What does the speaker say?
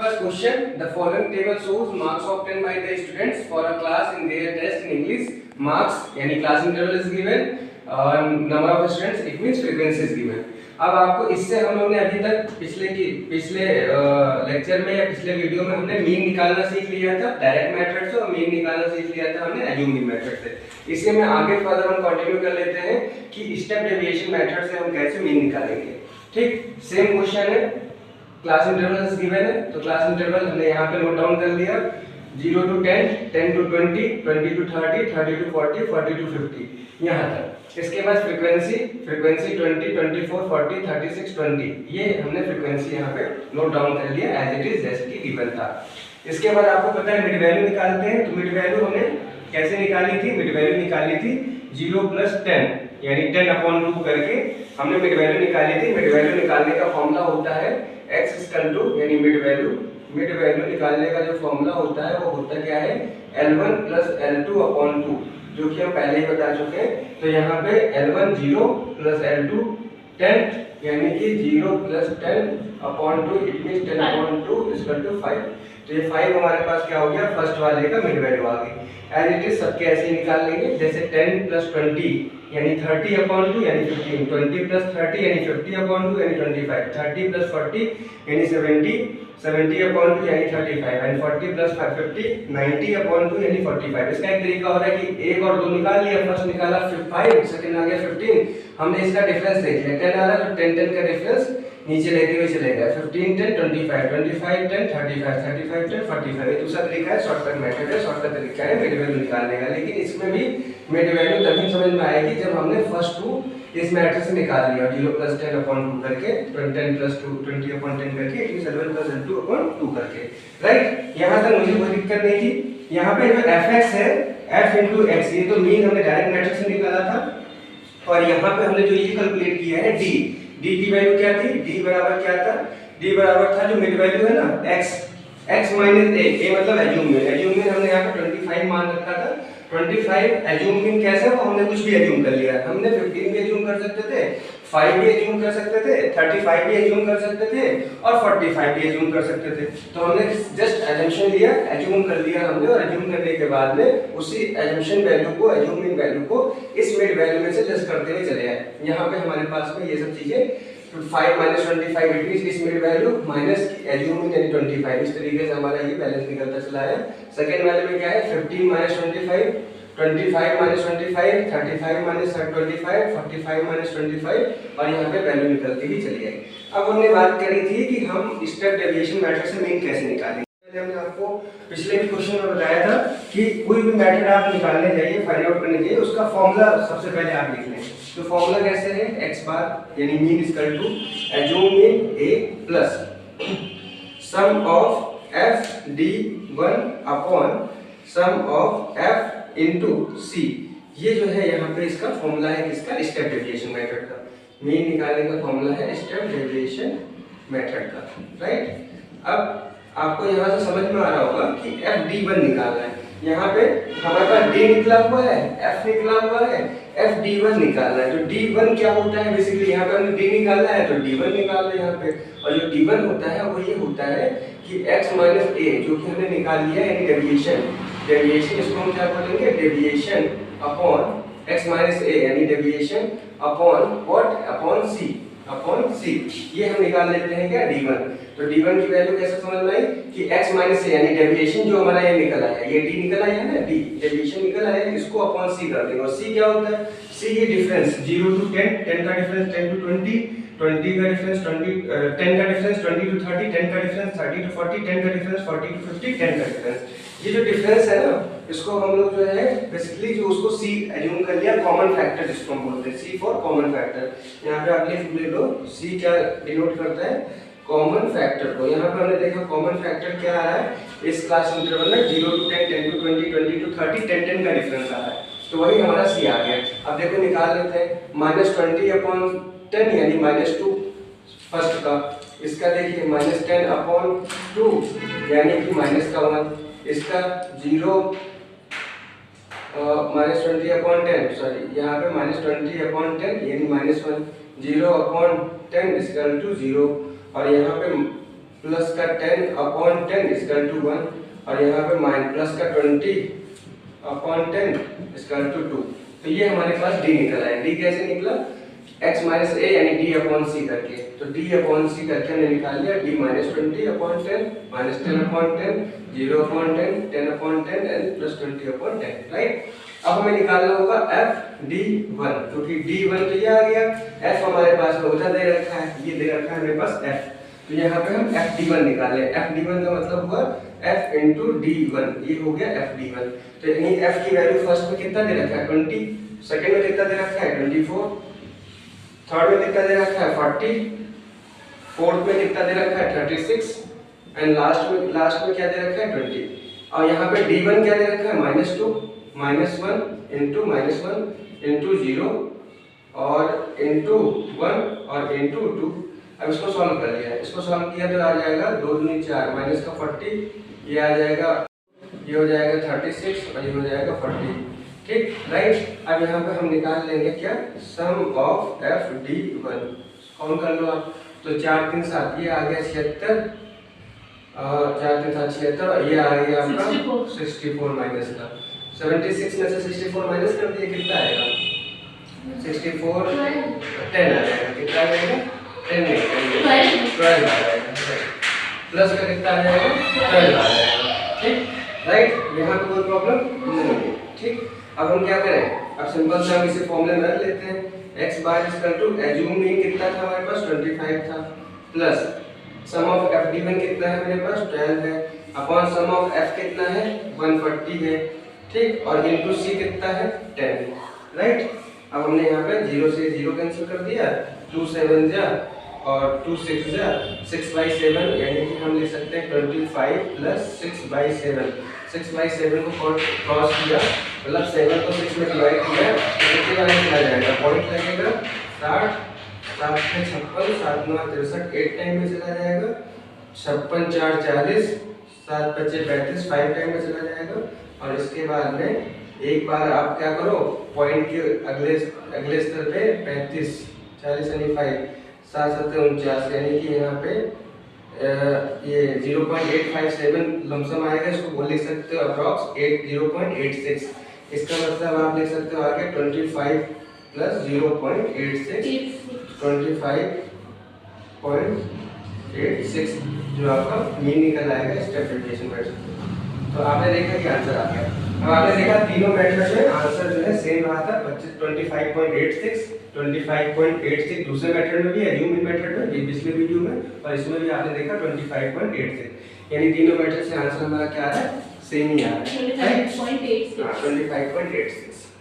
First question: the following table shows marks obtained by the students for a class in their test in English. Marks यानी class interval is given, number of students, it means frequency is given. अब आपको इससे हम लोगों ने अभी तक पिछले लेक्चर में या पिछले वीडियो में हमने मीन निकालना सीख लिया था डायरेक्ट मेथड से, और मीन निकालना सीख लिया था हमने एज्यूमिंग मेथड से. इसे में आगे फर्दर हम कंटिन्यू कर लेते हैं कि स्टेप डेविएशन मेथड से हम कैसे मीन निकालेंगे. ठीक, सेम क्वेश्चन है. क्लास इंटरवल गिवन है, तो क्लास इंटरवल हमने यहाँ पे नोट डाउन कर लिया. 0 to 10, 10 to 20, 20 to 30, 30 to 40, 40 to 50 यहाँ तक. इसके बाद फ्रीक्वेंसी 20, 24, 40, 36, 20 ये हमने फ्रीक्वेंसी यहाँ पे नोट डाउन कर लिया एज इट इज जैसे कि गिवन था. इसके बाद आपको पता है मिड वैल्यू निकालते हैं. तो मिड वैल्यू हमने कैसे निकाली थी? मिड वैल्यू निकाली थी 0 + 10 यानी 10/2 करके हमने मिड वैल्यू निकाली थी. मिड वैल्यू निकालने का फॉर्मूला होता है x = यानी मिड वैल्यू निकालने का जो फॉर्मूला होता है वो होता क्या है? L1 + L2/2, जो कि हम पहले ही बता चुके हैं. तो यहाँ पे L1 0 + L2 10 यानी कि 0 + 10/2 इट मींस 10/2 = 5. तो ये 5 हमारे पास क्या हो गया? फर्स्ट वाले का मिड वैल्यू आ गई. एज इट इज सबके ऐसे ही निकाल लेंगे. जैसे 10 + 20 यानी 30/2 यानी 15, 20 + 30 यानी 50/2 यानी 25, 30 + 40 यानी 70, 70/2 यानी 35 एंड 40 + 50 90/2 यानी 45. इसका एक तरीका हो रहा है कि 1 और 2 निकाल लिया. फर्स्ट निकाला 5, सेकंड आ गया 15. हमने इसका डिफरेंस देख लिया. 10 आ रहा है तो 10 10 का डिफरेंस नीचे लेते हुए चलेगा. 15 10 25, 25 10 35, 35 10 45. ये दूसरा तरीका है, शॉर्टकट मेथड है, शॉर्टकट तरीका है मिड वैल्यू निकालने का. लेकिन इसमें भी मिड वैल्यू तभी समझ में आएगी जब हमने फर्स्ट 2 इस मैट्रिक्स से निकाल लिया. 0 + 10/2 करके 10 + 2 20/10 करके इट इज L1 + L2/2 करके. राइट, यहां तक मुझे कोई दिक्कत नहीं थी. यहां पे जो fx है f * x, ये तो मीन हमने डायरेक्ट मैट्रिक्स से निकाला था. और यहां पे हमने जो ये कैलकुलेट किया है d की वैल्यू क्या थी? d बराबर क्या था? d बराबर था जो मिड वैल्यू है ना x - a मतलब एज्यूम हमने यहाँ पे 25 मान रखा था. 25 एज्यूम कैसे? वो हमने कुछ भी एज्यूम कर लिया. हमने 15 भी एज्यूम कर सकते थे, 5 भी एज्यूम कर सकते थे, 35 भी एज्यूम कर सकते थे और 45 भी एज्यूम कर सकते थे. तो हमने जस्ट एजम्पशन लिया, एज्यूम कर लिया हमने, और एज्यूम करने के बाद में उसी एजम्पशन वैल्यू को, एज्यूमिंग वैल्यू को इस मिड वैल्यू में से जस्ट करते हुए चले आए. यहाँ पे हमारे पास में ये सब चीजें 5 - 25 इट मींस इस मिड वैल्यू माइनस एज्यूमिंग यानी 25. इस तरीके से हमारा ये बैलेंस निकलता चला है. सेकंड वाले में क्या है? 15 - 25, 25 - 25, 35 - 25, 45 - 25 और यहाँ पे वैल्यू निकलती ही चली जाएगी. अब हमने बात करी थी कि हम स्टेप डेविएशन मेथड से मीन कैसे निकालेंगे. हमने आपको पिछले भी क्वेश्चन में बताया था कि कोई भी मेथड आप निकालने जाइए, फाइंड आउट करने जाइए, उसका फॉर्मूला सबसे पहले आप लिख लें. तो फॉर्मूला कैसे है? x बार यानी mean equal to assume mean a plus sum of f d1 upon sum of f into c. ये जो है यहाँ पे इसका फॉर्मूला है किसका? स्टेप डेविएशन मेथड का. मीन निकालने का फॉर्मूला है स्टेप डेविएशन मेथड का. राइट, अब आपको यहाँ से समझ में आ रहा होगा कि f d1 निकालना है. यहाँ पे हमारे पास d निकला हुआ है, f निकला हुआ है, f d1 निकालना है. तो d1 क्या होता है? बेसिकली यहाँ पे हमने d निकालना है तो d1 निकाल रहे हैं यहाँ पे. और जो d1 होता है वो ये होता है कि x - a जो कि हमने निकाल लिया यानी डेविएशन इसको हम क्या बोलेंगे? डेविएशन अपॉन x - a यानी deviation upon what? Upon c. ये हम निकाल लेते हैं क्या? d1. तो d1 की वैल्यू कैसे समझ में आई कि x - a यानी डेविएशन जो हमारा ये निकल आया, ये d निकल आया है ना, d डेविएशन निकल आया, इसको अपॉन c कर देंगे. और c क्या होता है? c ये डिफरेंस 0 to 10, 10 का डिफरेंस 10 to 20, 20 का डिफरेंस 20, 10 का डिफरेंस 20 to 30, 10 का डिफरेंस 30 to 40, 10 का डिफरेंस 40 to 50, 10 का डिफरेंस. ये जो डिफरेंस है ना, इसको हम लोग जो है बेसिकली जो उसको c एज्यूम कर लिया, कॉमन फैक्टर जिसको हम बोलते हैं, c फॉर कॉमन फैक्टर. यहाँ पे आप लिख लो c क्या डिनोट करता है? कॉमन फैक्टर को. यहाँ पे हमने देखा कॉमन फैक्टर क्या आ रहा है इस क्लास इंटरवल में? 0 to 10, 10 to 20, 20 to 30, 10 10 का डिफरेंस आ रहा है. तो वही हमारा c आ गया. अब देखो निकाल लेते हैं. -20/10 यानी -2 फर्स्ट का. इसका देखिए -10/2 यानी कि -1. इसका 0 -20/10 सॉरी यहाँ पे -20/10 यानी -1. 0/10 इक्वल टू 0 और यहाँ पे प्लस का 10/10 इक्वल टू 1 और यहाँ पे माइनस प्लस का 20/10 इक्वल टू 2। तो ये हमारे पास d निकला है। d कैसे निकला? x माइनस a यानी d/c करके। तो d/c करके हमने निकाल लिया d minus 20/10 minus 10/10 0/10 10/10 and plus 20/10, right. अब हमें निकालना होगा f d1, क्योंकि d1 तो ये आ गया, f हमारे पास में उधर दे रखा है, ये दे रखा है मेरे पास f। तो यहाँ पे हम f d1 निकाले। f d1 का मतलब हुआ f into d1, ये हो गया f d1। तो यानी f की वैल्यू फर्स्ट में कितना दे रखा है 20, सेकंड में कितना दे रखा है 24, थर्ड में कितना दे रखा है 40, फोर्थ में कितना दे रखा है 36 एंड लास्ट में क्या दे रखा है 20। और यहाँ पे d1 क्या दे रखा है -2 -1 into -1 into 0 और into 1 और into 2। अब इसको सॉल्व कर लिया, इसको सॉल्व किया तो आ जाएगा 2 दूनी 4 माइनस का 40, ये आ जाएगा, ये हो जाएगा 36 और ये हो जाएगा 40, ठीक, राइट। अब यहाँ पे हम निकाल लेंगे क्या सम ऑफ f d1। कौन कर लो आप, तो 4 3 7 ये आ गया 76 और 4 3 7 76 और ये आ गया आपका 64 माइनस का 76 में से 64 माइनस कर दिए कितना आएगा 64 10 आ जाएगा, कितना आ जाएगा 10 नहीं 12 आ जाएगा, प्लस का कितना आ जाएगा 12 आ जाएगा, ठीक, राइट। यहाँ पे कोई प्रॉब्लम नहीं है, ठीक। अब हम क्या करें, अब सिंपल से हम इसे फॉर्मूले में रख लेते हैं। x bar equal to assume mean कितना था हमारे पास 25 था, plus sum of f d1 कितना है मेरे पास 12 है, अपॉन सम ऑफ f कितना है 140 है, ठीक, और इनटू c कितना है 10, राइट। अब हमने यहाँ पे 0 से 0 कैंसिल कर दिया, 2 7 जा और 2 6 जा 6/7, यानी कि हम लिख सकते हैं 25 प्लस 6/7। 6/7 को क्रॉस किया मतलब 7 को 6 में डिवाइड किया तो कितने का निकला जाएगा, पॉइंट लगेगा 60, 7 में 56, 7 9 63, 8 टाइम में चला जाएगा, 56 4 40, 7 5 35, 5 टाइम में चला जाएगा। और इसके बाद में एक बार आप क्या करो, पॉइंट के अगले स्तर पे 35 40 यानी 5 7 7 49, यानी कि यहाँ पे ये 0.857 लमसम आएगा, इसको बोल लिख सकते हो अप्रॉक्स 0.86। इसका मतलब आप लिख सकते हो आगे 25 प्लस 0.86 25.86 जो आपका मीन निकल आएगा स्टेप डेविएशन मेथड। तो आपने देखा कि आंसर आ गया। अब आपने देखा तीनों मेथड में आंसर जो है सेम रहा था 25.86 दूसरे मेथड में भी, एज्यूम मेथड में भी, पिछले वीडियो में और इसमें भी आपने देखा 25.86, यानी तीनों मेथड से आंसर हमारा क्या आ रहा है सेम ही आ रहा है 25.86।